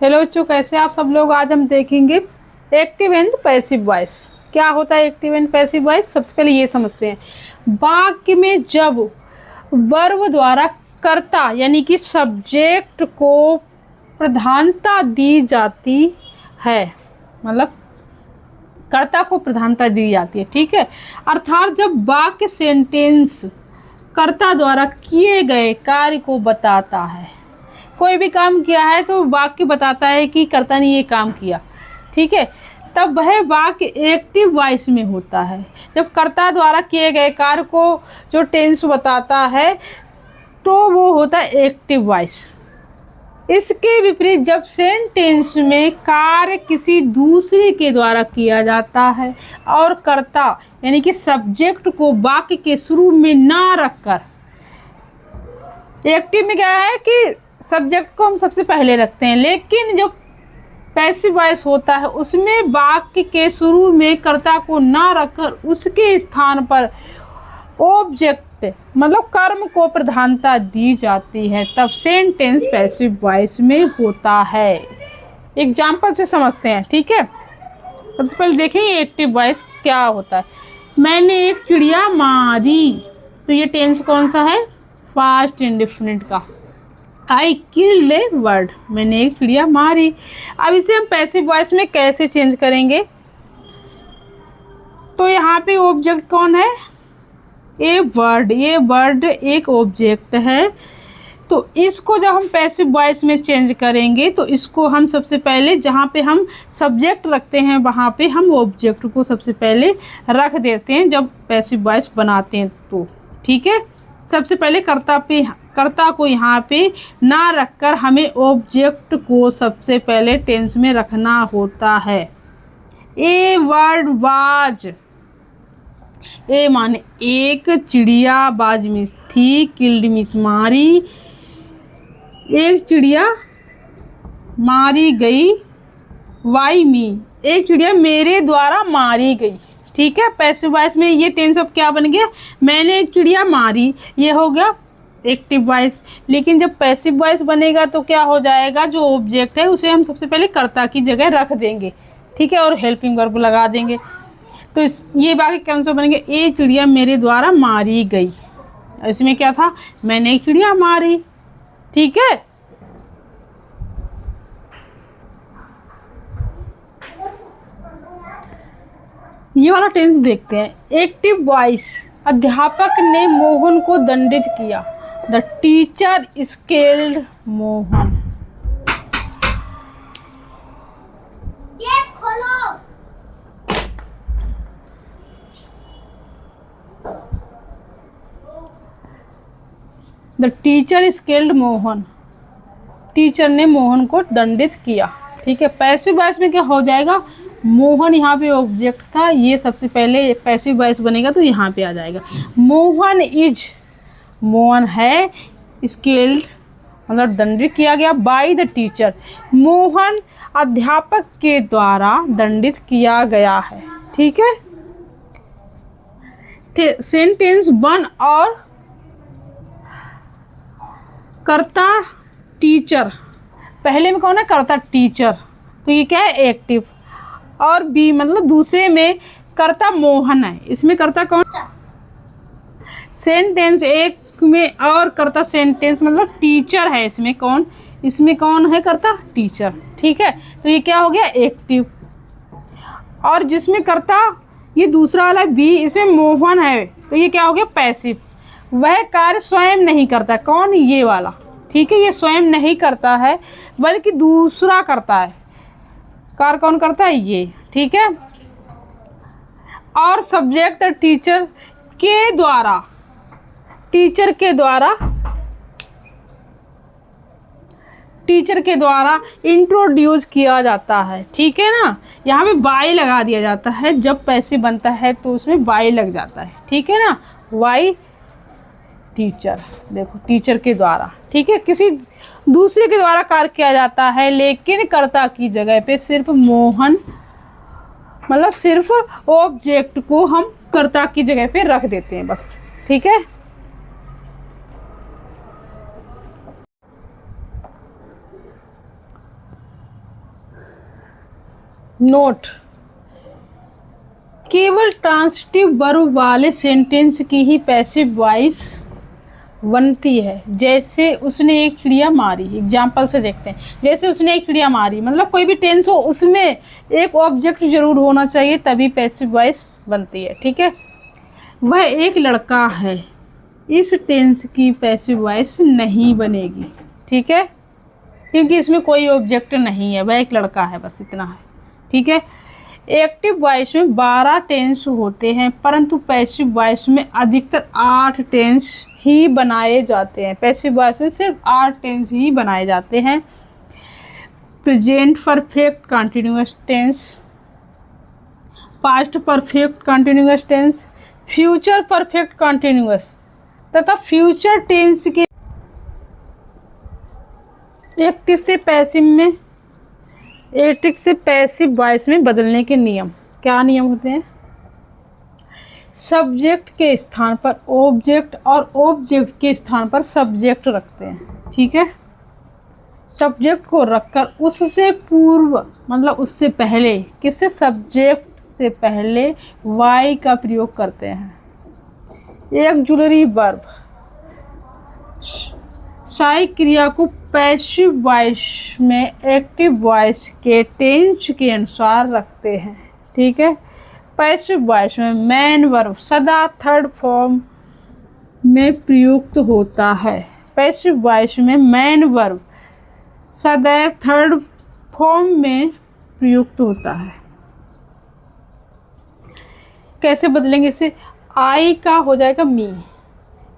Hello बच्चों, कैसे आप सब लोग। आज हम देखेंगे एक्टिव एंड पैसिव वॉइस। क्या होता है एक्टिव एंड पैसिव वॉइस? सबसे पहले ये समझते हैं। वाक्य में जब वर्ब द्वारा कर्ता यानी कि सब्जेक्ट को प्रधानता दी जाती है, मतलब कर्ता को प्रधानता दी जाती है, ठीक है। अर्थात जब वाक्य सेंटेंस कर्ता द्वारा किए गए कार्य को बताता है, कोई भी काम किया है तो वाक्य बताता है कि कर्ता ने ये काम किया, ठीक है, तब वह वाक्य एक्टिव वॉइस में होता है। जब कर्ता द्वारा किए गए कार्य को जो टेंस बताता है तो वो होता है एक्टिव वॉइस। इसके विपरीत जब सेंटेंस में कार्य किसी दूसरे के द्वारा किया जाता है और कर्ता यानी कि सब्जेक्ट को वाक्य के शुरू में ना रखकर, एक्टिव में क्या है कि सब्जेक्ट को हम सबसे पहले रखते हैं, लेकिन जो पैसिव वॉइस होता है उसमें वाक्य के शुरू में कर्ता को ना रखकर उसके स्थान पर ऑब्जेक्ट मतलब कर्म को प्रधानता दी जाती है, तब सेंटेंस पैसिव वॉइस में होता है। एग्जाम्पल से समझते हैं, ठीक है। सबसे पहले देखें एक्टिव वॉइस क्या होता है। मैंने एक चिड़िया मारी, तो ये टेंस कौन सा है? पास्ट इंडेफिनिट का। आई किल्ड ए बर्ड, मैंने एक चिड़िया मारी। अब इसे हम पैसिव वॉइस में कैसे चेंज करेंगे? तो यहाँ पे ऑब्जेक्ट कौन है? ए बर्ड। ये बर्ड एक ऑब्जेक्ट है, तो इसको जब हम पैसिव वॉइस में चेंज करेंगे तो इसको हम सबसे पहले जहाँ पे हम सब्जेक्ट रखते हैं वहाँ पे हम ऑब्जेक्ट को सबसे पहले रख देते हैं जब पैसिव वॉइस बनाते हैं तो, ठीक है। सबसे पहले कर्ता को यहाँ पे ना रखकर हमें ऑब्जेक्ट को सबसे पहले टेंस में रखना होता है। ए वर्ड वाज, ए माने एक, चिड़िया बाज मीन्स थी, किल्ड मीन्स मारी, एक चिड़िया मारी गई, वाई मी एक चिड़िया मेरे द्वारा मारी गई, ठीक है। पैसिव वॉइस में ये टेंस अब क्या बन गया? मैंने एक चिड़िया मारी, ये हो गया एक्टिव वॉइस। लेकिन जब पैसिव वॉइस बनेगा तो क्या हो जाएगा? जो ऑब्जेक्ट है उसे हम सबसे पहले कर्ता की जगह रख देंगे, ठीक है, और हेल्पिंग वर्ब लगा देंगे। तो ये वाक्य कौन सा बनेंगे? एक चिड़िया मेरे द्वारा मारी गई। इसमें क्या था? मैंने एक चिड़िया मारी, ठीक है। ये वाला टेंस देखते हैं। एक्टिव वॉइस, अध्यापक ने मोहन को दंडित किया। The teacher scaled Mohan. The teacher scaled Mohan, teacher ने मोहन को दंडित किया, ठीक है। पैसिव वॉइस में क्या हो जाएगा? मोहन यहाँ पे ऑब्जेक्ट था, ये सबसे पहले पैसिव वॉइस बनेगा तो यहाँ पे आ जाएगा। मोहन इज, मोहन है, स्केल्ड मतलब दंडित किया गया बाय द टीचर, मोहन अध्यापक के द्वारा दंडित किया गया है, ठीक है। सेंटेंस वन और कर्ता टीचर, पहले में कौन है? कर्ता टीचर, तो ये क्या है? एक्टिव। और बी मतलब दूसरे में कर्ता मोहन है, इसमें कर्ता कौन? सेंटेंस एक में और कर्ता सेंटेंस मतलब टीचर है, इसमें कौन? इसमें कौन है? कर्ता टीचर, ठीक है। तो ये क्या हो गया? एक्टिव। और जिसमें कर्ता ये दूसरा वाला बी, इसमें मोहन है, तो ये क्या हो गया? पैसिव। वह कार्य स्वयं नहीं करता, कौन? ये वाला, ठीक है। ये स्वयं नहीं करता है बल्कि दूसरा करता है। कार्य कौन करता है? ये, ठीक है। और सब्जेक्ट टीचर के द्वारा, टीचर के द्वारा इंट्रोड्यूस किया जाता है, ठीक है ना। यहाँ पे बाई लगा दिया जाता है, जब पैसिव बनता है तो उसमें बाई लग जाता है, ठीक है ना। वाई टीचर, देखो टीचर के द्वारा, ठीक है, किसी दूसरे के द्वारा कार्य किया जाता है, लेकिन कर्ता की जगह पे सिर्फ मोहन मतलब सिर्फ ऑब्जेक्ट को हम कर्ता की जगह पे रख देते हैं बस, ठीक है। नोट, केवल ट्रांसिटिव वर्ब वाले सेंटेंस की ही पैसिव वॉइस बनती है। जैसे उसने एक चिड़िया मारी, एग्जाम्पल से देखते हैं। जैसे उसने एक चिड़िया मारी, मतलब कोई भी टेंस हो उसमें एक ऑब्जेक्ट जरूर होना चाहिए, तभी पैसिव वॉइस बनती है। ठीक है। वह एक लड़का है, इस टेंस की पैसिव वॉइस नहीं बनेगी। ठीक है, क्योंकि इसमें कोई ऑब्जेक्ट नहीं है, वह एक लड़का है, बस इतना है। ठीक है। एक्टिव वॉइस में 12 टेंस होते हैं, परंतु पैसिव वॉइस में अधिकतर 8 टेंस ही बनाए जाते हैं। पैसिव वॉइस में सिर्फ 8 टेंस ही बनाए जाते हैं। Present perfect continuous tense, past perfect continuous tense, future perfect continuous तथा फ्यूचर टेंस के एक्टिव से पैसिव वॉइस में बदलने के नियम। क्या नियम होते हैं? सब्जेक्ट के स्थान पर ऑब्जेक्ट और ऑब्जेक्ट के स्थान पर सब्जेक्ट रखते हैं। ठीक है। सब्जेक्ट को रखकर उससे पूर्व, मतलब उससे पहले, किससे? सब्जेक्ट से पहले वाई का प्रयोग करते हैं। एक जुलरी वर्ब सहायक क्रिया को पैसिव वॉइस में एक्टिव वॉइस के टेंस के अनुसार रखते हैं। ठीक है। पैसिव वॉइस में मेन वर्ब सदा थर्ड फॉर्म में प्रयुक्त होता है। पैसिव वॉइस में मेन वर्ब सदैव थर्ड फॉर्म में प्रयुक्त होता है। कैसे बदलेंगे इसे? आई का हो जाएगा मी,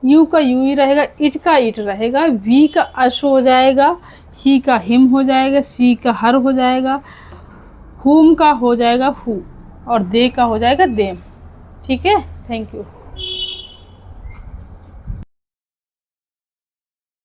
यू का यू ही रहेगा, इट का इट रहेगा, वी का अश हो जाएगा, ही का हिम हो जाएगा, सी का हर हो जाएगा, हुम का हो जाएगा हु, और दे का हो जाएगा देम। ठीक है। Thank you.